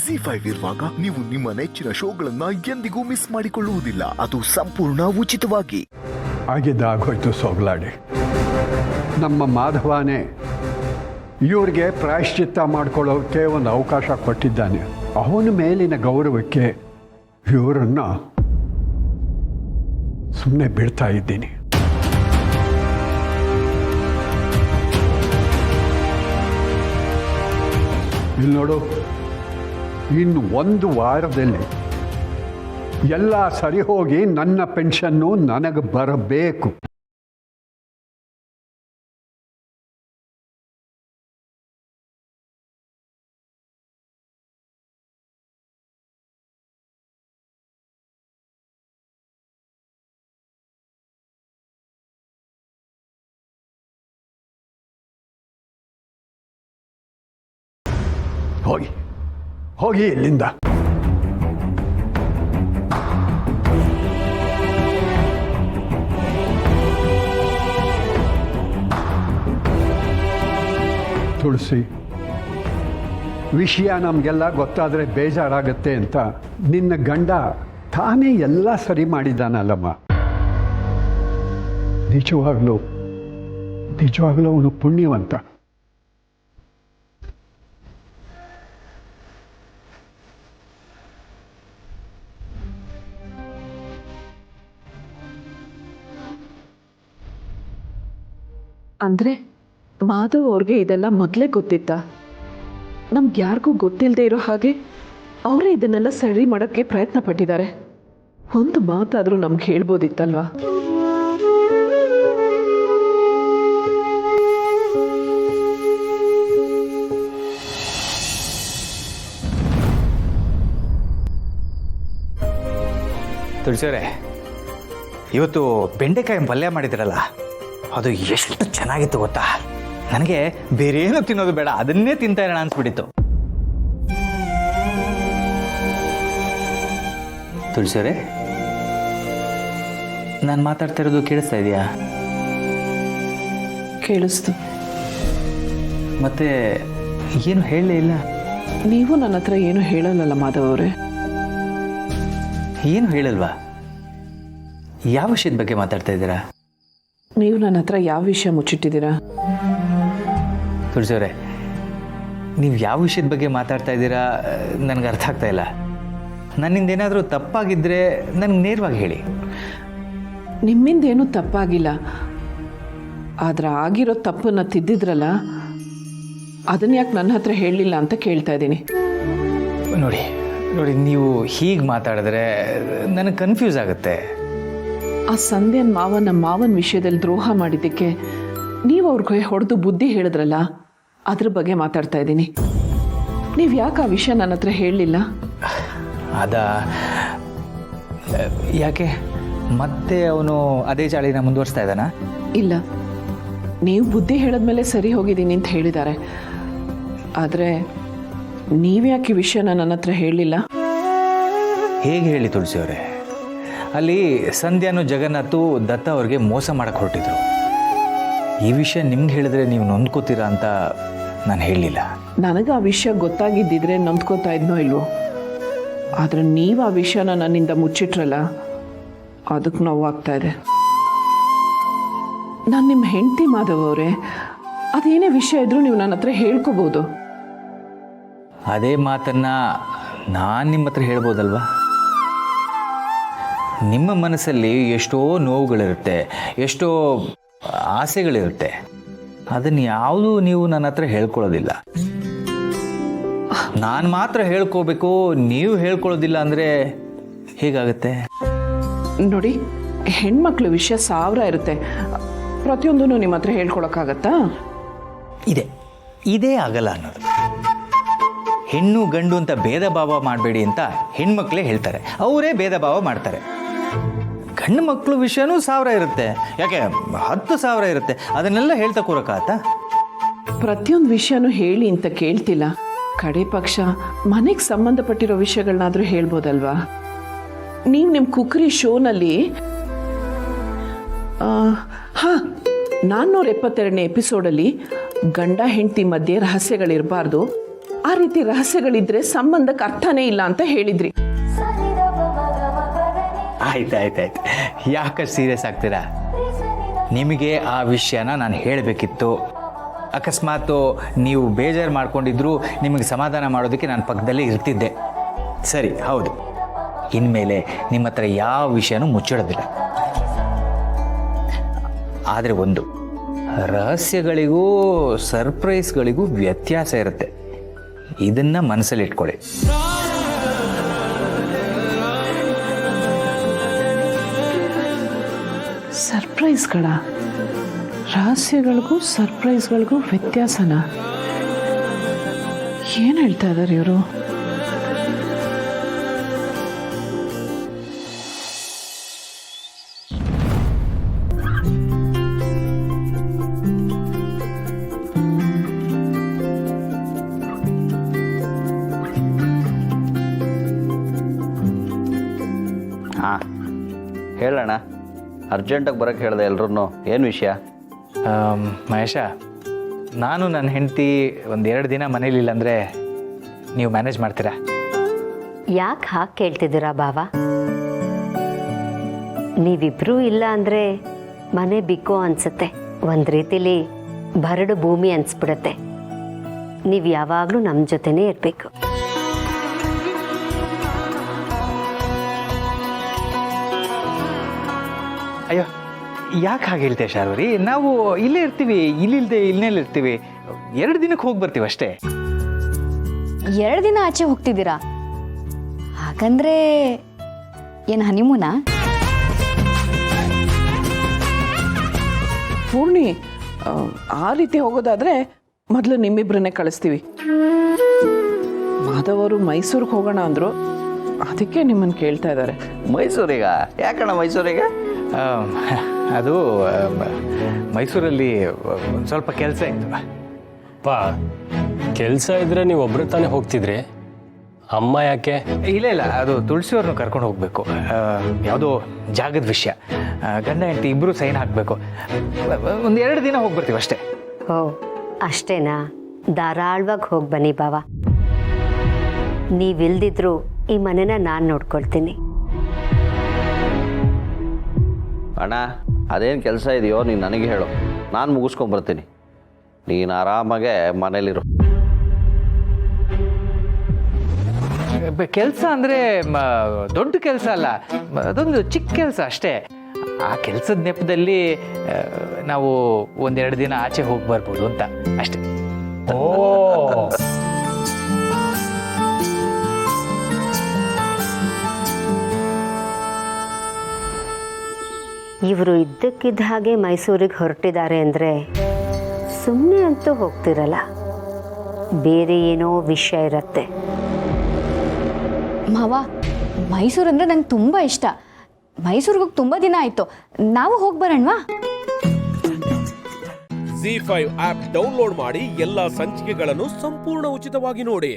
ZEE5 ಇರುವಾಗ ನೀವು ನಿಮ್ಮ ನೆಚ್ಚಿನ ಶೋಗಳನ್ನ ಎಂದಿಗೂ ಮಿಸ್ ಮಾಡಿಕೊಳ್ಳುವುದಿಲ್ಲ. ಅದು ಸಂಪೂರ್ಣ ಉಚಿತವಾಗಿ. ಆಗಿದ್ದಾಗೋಯ್ತು ಸೋಗ್ಲಾಡಿ. ನಮ್ಮ ಮಾಧವನೇ ಇವ್ರಿಗೆ ಪ್ರಾಯಶ್ಚಿತ್ತ ಮಾಡ್ಕೊಳ್ಳೋಕ್ಕೆ ಒಂದು ಅವಕಾಶ ಕೊಟ್ಟಿದ್ದಾನೆ. ಅವನ ಮೇಲಿನ ಗೌರವಕ್ಕೆ ಇವರನ್ನ ಸುಮ್ಮನೆ ಬಿಡ್ತಾ ಇದ್ದೀನಿ. ಇಲ್ಲಿ ನೋಡು, ಇನ್ನು 1 ವಾರದಲ್ಲಿ ಎಲ್ಲ ಸರಿ ಹೋಗಿ ನನ್ನ ಪೆನ್ಷನ್ನು ನನಗೆ ಬರಬೇಕು. ಹೋಗಿ ಹೋಗಿ ಇಲ್ಲಿಂದ. ತುಳಸಿ, ವಿಷಯ ನಮಗೆಲ್ಲ ಗೊತ್ತಾದರೆ ಬೇಜಾರಾಗತ್ತೆ ಅಂತ ನಿನ್ನ ಗಂಡ ತಾನೇ ಎಲ್ಲ ಸರಿ ಮಾಡಿದ್ದಾನಲ್ಲಮ್ಮ. ನಿಜವಾಗ್ಲೂ ಅವನು ಪುಣ್ಯವಂತ. ಅಂದರೆ ಮಾಧವ್ ಅವ್ರಿಗೆ ಇದೆಲ್ಲ ಮೊದಲೇ ಗೊತ್ತಿತ್ತ? ನಮ್ಗೆ ಯಾರಿಗೂ ಗೊತ್ತಿಲ್ಲದೆ ಇರೋ ಹಾಗೆ ಅವರೇ ಇದನ್ನೆಲ್ಲ ಸರಿ ಮಾಡೋಕ್ಕೆ ಪ್ರಯತ್ನ ಪಟ್ಟಿದ್ದಾರೆ. ಒಂದು ಮಾತಾದರೂ ನಮ್ಗೆ ಹೇಳ್ಬೋದಿತ್ತಲ್ವಾ? ತುಳಸಿಯವರೇ, ಇವತ್ತು ಬೆಂಡೆಕಾಯಿ ಪಲ್ಯ ಮಾಡಿದ್ರಲ್ಲ, ಅದು ಎಷ್ಟು ಚೆನ್ನಾಗಿತ್ತು ಗೊತ್ತಾ? ನನಗೆ ಬೇರೆ ಏನೂ ತಿನ್ನೋದು ಬೇಡ, ಅದನ್ನೇ ತಿಂತಾ ಇರೋಣ ಅನ್ಸ್ಬಿಟ್ಟಿತ್ತು. ತುಳಸಿಯವರೇ, ನಾನು ಮಾತಾಡ್ತಾ ಇರೋದು ಕೇಳಿಸ್ತಾ ಇದೆಯಾ? ಕೇಳಿಸ್ತು. ಮತ್ತೆ ಏನು ಹೇಳಲೇ ಇಲ್ಲ? ನೀವು ನನ್ನ ಹತ್ರ ಏನು ಹೇಳಲ್ಲ ಮಾಧವ್ ಅವರೇ. ಏನು ಹೇಳಲ್ವಾ? ಯಾವ ವಿಷಯದ ಬಗ್ಗೆ ಮಾತಾಡ್ತಾ ಇದ್ದೀರಾ? ನೀವು ನನ್ನ ಹತ್ರ ಯಾವ ವಿಷಯ ಮುಚ್ಚಿಟ್ಟಿದ್ದೀರಾ? ತುಳಸಿಯವರೇ, ನೀವು ಯಾವ ವಿಷಯದ ಬಗ್ಗೆ ಮಾತಾಡ್ತಾ ಇದ್ದೀರಾ ನನಗೆ ಅರ್ಥ ಆಗ್ತಾ ಇಲ್ಲ. ನನ್ನಿಂದ ಏನಾದರೂ ತಪ್ಪಾಗಿದ್ದರೆ ನನಗೆ ನೇರವಾಗಿ ಹೇಳಿ. ನಿಮ್ಮಿಂದ ಏನೂ ತಪ್ಪಾಗಿಲ್ಲ, ಆದರೆ ಆಗಿರೋ ತಪ್ಪನ್ನು ತಿದ್ದಿದ್ರಲ್ಲ, ಅದನ್ನ ಯಾಕೆ ನನ್ನ ಹತ್ರ ಹೇಳಲಿಲ್ಲ ಅಂತ ಕೇಳ್ತಾ ಇದ್ದೀನಿ. ನೋಡಿ, ನೀವು ಹೀಗೆ ಮಾತಾಡಿದ್ರೆ ನನಗೆ ಕನ್ಫ್ಯೂಸ್ ಆಗುತ್ತೆ. ಆ ಸಂಧ್ಯನ್ ನಮ್ಮ ಮಾವನ ವಿಷಯದಲ್ಲಿ ದ್ರೋಹ ಮಾಡಿದ್ದಕ್ಕೆ ನೀವು ಅವ್ರಿಗೆ ಹೊಡೆದು ಬುದ್ಧಿ ಹೇಳಿದ್ರಲ್ಲ, ಅದ್ರ ಬಗ್ಗೆ ಮಾತಾಡ್ತಾ ಇದ್ದೀನಿ. ನೀವು ಯಾಕೆ ಆ ವಿಷಯ ನನ್ನ ಹತ್ರ ಹೇಳಲಿಲ್ಲ? ಯಾಕೆ ಮತ್ತೆ ಅವನು ಅದೇ ಚಾಳಿನ ಮುಂದುವರಿಸ್ತಾ ಇದ್ದಾನ? ಇಲ್ಲ, ನೀವು ಬುದ್ಧಿ ಹೇಳಿದ್ಮೇಲೆ ಸರಿ ಹೋಗಿದ್ದೀನಿ ಅಂತ ಹೇಳಿದ್ದಾರೆ. ಆದರೆ ನೀವ್ಯಾಕೆ ಈ ವಿಷಯನ ನನ್ನ ಹತ್ರ ಹೇಳಲಿಲ್ಲ? ಹೇಗೆ ಹೇಳಿ ತುಳಸಿಯವರೇ? ಅಲ್ಲಿ ಸಂಧ್ಯಾನು ಜಗನ್ನಾಥು ದತ್ತ ಅವ್ರಿಗೆ ಮೋಸ ಮಾಡಕ್ಕೆ ಹೊರಟಿದ್ರು. ಈ ವಿಷಯ ನಿಮ್ಗೆ ಹೇಳಿದ್ರೆ ನೀವು ನೊಂದ್ಕೋತೀರಾ ಅಂತ ನಾನು ಹೇಳಲಿಲ್ಲ. ನನಗೆ ಆ ವಿಷಯ ಗೊತ್ತಾಗಿದ್ದಿದ್ರೆ ನೊಂದ್ಕೋತಾ ಇದ್ನೋ ಇಲ್ವೋ, ಆದರೆ ನೀವು ಆ ವಿಷಯನ ನನ್ನಿಂದ ಮುಚ್ಚಿಟ್ರಲ್ಲ, ಅದಕ್ಕೆ ನೋವಾಗ್ತಾ ಇದೆ. ನಾನು ನಿಮ್ಮ ಹೆಂಡತಿ ಮಾಧವ್ ಅವರೇ, ಅದೇನೇ ವಿಷಯ ಇದ್ರೂ ನೀವು ನನ್ನ ಹತ್ರ ಹೇಳ್ಕೋಬೋದು. ಅದೇ ಮಾತನ್ನು ನಾನು ನಿಮ್ಮ ಹತ್ರ ಹೇಳ್ಬೋದಲ್ವಾ? ನಿಮ್ಮ ಮನಸ್ಸಲ್ಲಿ ಎಷ್ಟೋ ನೋವುಗಳಿರುತ್ತೆ, ಎಷ್ಟೋ ಆಸೆಗಳಿರುತ್ತೆ. ಅದನ್ನು ಯಾವುದೂ ನೀವು ನನ್ನ ಹತ್ರ ಹೇಳ್ಕೊಳ್ಳೋದಿಲ್ಲ. ನಾನು ಮಾತ್ರ ಹೇಳ್ಕೋಬೇಕು, ನೀವು ಹೇಳ್ಕೊಳ್ಳೋದಿಲ್ಲ ಅಂದರೆ ಹೇಗಾಗುತ್ತೆ? ನೋಡಿ, ಹೆಣ್ಮಕ್ಳ ವಿಷಯ 1000 ಇರುತ್ತೆ, ಪ್ರತಿಯೊಂದೂ ನಿಮ್ಮ ಹತ್ರ ಹೇಳ್ಕೊಳಕ್ಕಾಗತ್ತಾ? ಇದೇ ಆಗಲ್ಲ ಅನ್ನೋದು. ಹೆಣ್ಣು ಗಂಡು ಅಂತ ಭೇದ ಭಾವ ಮಾಡಬೇಡಿ ಅಂತ ಹೆಣ್ಮಕ್ಳೇ ಹೇಳ್ತಾರೆ, ಅವರೇ ಭೇದ ಭಾವ ಮಾಡ್ತಾರೆ. ಗಂಡು ಮಕ್ಕಳು ವಿಷಯನೂ 1000 ಇರುತ್ತೆ, ಯಾಕೆ 10,000 ಇರುತ್ತೆ. ಅದನ್ನೆಲ್ಲ ಹೇಳ್ತಾ ಕೂರಕ್ಕಾಗತ್ತಾ? ಪ್ರತಿಯೊಂದು ವಿಷಯನೂ ಹೇಳಿ ಅಂತ ಕೇಳ್ತಿಲ್ಲ. ಕಡೆ ಪಕ್ಷ ಮನೆಗೆ ಸಂಬಂಧಪಟ್ಟಿರೋ ವಿಷಯಗಳನ್ನಾದರೂ ಹೇಳ್ಬೋದಲ್ವಾ? ನೀವು ನಿಮ್ಮ ಕುಕ್ಕರಿ ಶೋನಲ್ಲಿ 472ನೇ ಎಪಿಸೋಡಲ್ಲಿ ಗಂಡ ಹೆಂಡತಿ ಮಧ್ಯೆ ರಹಸ್ಯಗಳಿರಬಾರ್ದು, ಆ ರೀತಿ ರಹಸ್ಯಗಳಿದ್ರೆ ಸಂಬಂಧಕ್ಕೆ ಅರ್ಥನೇ ಇಲ್ಲ ಅಂತ ಹೇಳಿದ್ರಿ. ಆಯ್ತು ಯಾಕೆ ಸೀರಿಯಸ್ ಆಗ್ತೀರಾ? ನಿಮಗೆ ಆ ವಿಷಯನ ನಾನು ಹೇಳಬೇಕಿತ್ತು. ಅಕಸ್ಮಾತು ನೀವು ಬೇಜಾರು ಮಾಡ್ಕೊಂಡಿದ್ರು ನಿಮಗೆ ಸಮಾಧಾನ ಮಾಡೋದಕ್ಕೆ ನಾನು ಪಕ್ಕದಲ್ಲೇ ಇರ್ತಿದ್ದೆ. ಸರಿ, ಹೌದು, ಇನ್ಮೇಲೆ ನಿಮ್ಮ ಹತ್ರ ಯಾವ ವಿಷಯನೂ ಮುಚ್ಚಿಡೋದಿಲ್ಲ. ಆದರೆ ಒಂದು, ರಹಸ್ಯಗಳಿಗೂ ಸರ್ಪ್ರೈಸ್ಗಳಿಗೂ ವ್ಯತ್ಯಾಸ ಇರುತ್ತೆ. ಇದನ್ನು ಮನಸ್ಸಲ್ಲಿ ಇಟ್ಕೊಳ್ಳಿ. ಸರ್ಪ್ರೈಸ್ಗಳ ರಹಸ್ಯಗಳಿಗೂ ಸರ್ಪ್ರೈಸ್ಗಳಿಗೂ ವ್ಯತ್ಯಾಸನ? ಏನು ಹೇಳ್ತಾ ಇದ್ದಾರೆ ಇವರು? ಹಾಂ, ಹೇಳೋಣ. ಅರ್ಜೆಂಟಾಗಿ ಬರೋಕ್ಕೆ ಹೇಳಿದೆ ಎಲ್ರೂ. ಏನು ವಿಷಯ? ಮಹೇಶ, ನಾನು ನನ್ನ ಹೆಂಡತಿ 1-2 ದಿನ ಮನೇಲಿಲ್ಲ ಅಂದರೆ ನೀವು ಮ್ಯಾನೇಜ್ ಮಾಡ್ತೀರಾ? ಯಾಕೆ ಹಾಗೆ ಕೇಳ್ತಿದ್ದೀರಾ ಬಾವ? ನೀವಿಬ್ಬರೂ ಇಲ್ಲ ಅಂದರೆ ಮನೆ ಬಿಕ್ಕೋ ಅನಿಸುತ್ತೆ. ಒಂದು ರೀತಿಲಿ ಬರಡು ಭೂಮಿ ಅನಿಸ್ಬಿಡುತ್ತೆ. ನೀವು ಯಾವಾಗಲೂ ನಮ್ಮ ಜೊತೆನೇ ಇರಬೇಕು. ಅಯ್ಯೋ, ಯಾಕೆ ಹಾಗೆ ಹೇಳ್ತೇವೆ ಶಾರ್ವರಿ? ನಾವು ಇಲ್ಲೇ ಇರ್ತೀವಿ, ಇಲ್ಲಿಲ್ಲದೆ ಇಲ್ಲೆಲ್ಲ ಇರ್ತೀವಿ. 2 ದಿನಕ್ಕೆ ಹೋಗಿ ಬರ್ತೀವಿ ಅಷ್ಟೇ. 2 ದಿನ ಆಚೆ ಹೋಗ್ತಿದ್ದೀರಾ? ಹಾಗಂದ್ರೆ ಏನು ಹನಿಮೂನಾ? ಪೂರ್ಣಿ, ಆ ರೀತಿ ಹೋಗೋದಾದ್ರೆ ಮೊದಲು ನಿಮ್ಮಿಬ್ಬರನ್ನೇ ಕಳಿಸ್ತೀವಿ. ಮಾಧವ್ ಅವರು ಮೈಸೂರಿಗೆ ಹೋಗೋಣ ಅಂದರು, ಅದಕ್ಕೆ ನಿಮ್ಮನ್ನು ಕೇಳ್ತಾ ಇದ್ದಾರೆ. ಮೈಸೂರಿಗ? ಯಾಕಣ್ಣ ಮೈಸೂರಿಗೆ? ಅದು ಮೈಸೂರಲ್ಲಿ ಒಂದು ಸ್ವಲ್ಪ ಕೆಲಸ ಇತ್ತು. ಅಪ್ಪ, ಕೆಲಸ ಇದ್ರೆ ನೀವು ಒಬ್ಬರು ತಾನೇ ಹೋಗ್ತಿದ್ರಿ, ಅಮ್ಮ ಯಾಕೆ? ಇಲ್ಲ, ಅದು ತುಳಸಿಯವ್ರನ್ನ ಕರ್ಕೊಂಡು ಹೋಗಬೇಕು. ಯಾವುದೋ ಜಾಗದ ವಿಷಯ. ಗಂಡ ಹೆಂಡತಿ ಇಬ್ಬರು ಸೈನ್ ಹಾಕಬೇಕು. 1-2 ದಿನ ಹೋಗಿ ಬರ್ತೀವಿ ಅಷ್ಟೇ. ಓ, ಅಷ್ಟೇನಾ? ಧಾರಾಳವಾಗಿ ಹೋಗಿ ಬನ್ನಿ ಬಾವ. ನೀವಿಲ್ದಿದ್ರು ಈ ಮನೆನ ನಾನು ನೋಡ್ಕೊಳ್ತೀನಿ. ಅಣ್ಣ, ಅದೇನು ಕೆಲಸ ಇದೆಯೋ ನೀನು ನನಗೆ ಹೇಳು, ನಾನು ಮುಗಿಸ್ಕೊಂಬರ್ತೀನಿ. ನೀನು ಆರಾಮಾಗೆ ಮನೇಲಿರು. ಕೆಲಸ ಅಂದರೆ ದೊಡ್ಡ ಕೆಲಸ ಅಲ್ಲ, ಅದೊಂದು ಚಿಕ್ಕ ಕೆಲಸ ಅಷ್ಟೇ. ಆ ಕೆಲಸದ ನೆಪದಲ್ಲಿ ನಾವು 1-2 ದಿನ ಆಚೆ ಹೋಗಿ ಬರ್ಬೋದು ಅಂತ ಅಷ್ಟೇ. ಓ, ಇವರು ಇದ್ದಕ್ಕಿದ್ದ ಹಾಗೆ ಮೈಸೂರಿಗೆ ಹೊರಟಿದ್ದಾರೆ ಅಂದರೆ ಸುಮ್ಮನೆ ಅಂತೂ ಹೋಗ್ತಿರಲ್ಲ, ಬೇರೆ ಏನೋ ವಿಷಯ ಇರುತ್ತೆ. ಮಾವ, ಮೈಸೂರು ಅಂದರೆ ನಂಗೆ ತುಂಬ ಇಷ್ಟ. ಮೈಸೂರಿಗೆ ಹೋಗಿ ತುಂಬ ದಿನ ಆಯಿತು. ನಾವು ಹೋಗಿ ಬರೋಣವಾ? ZEE5 ಆಪ್ ಡೌನ್ಲೋಡ್ ಮಾಡಿ ಎಲ್ಲಾ ಸಂಚಿಕೆಗಳನ್ನು ಸಂಪೂರ್ಣ ಉಚಿತವಾಗಿ ನೋಡಿ.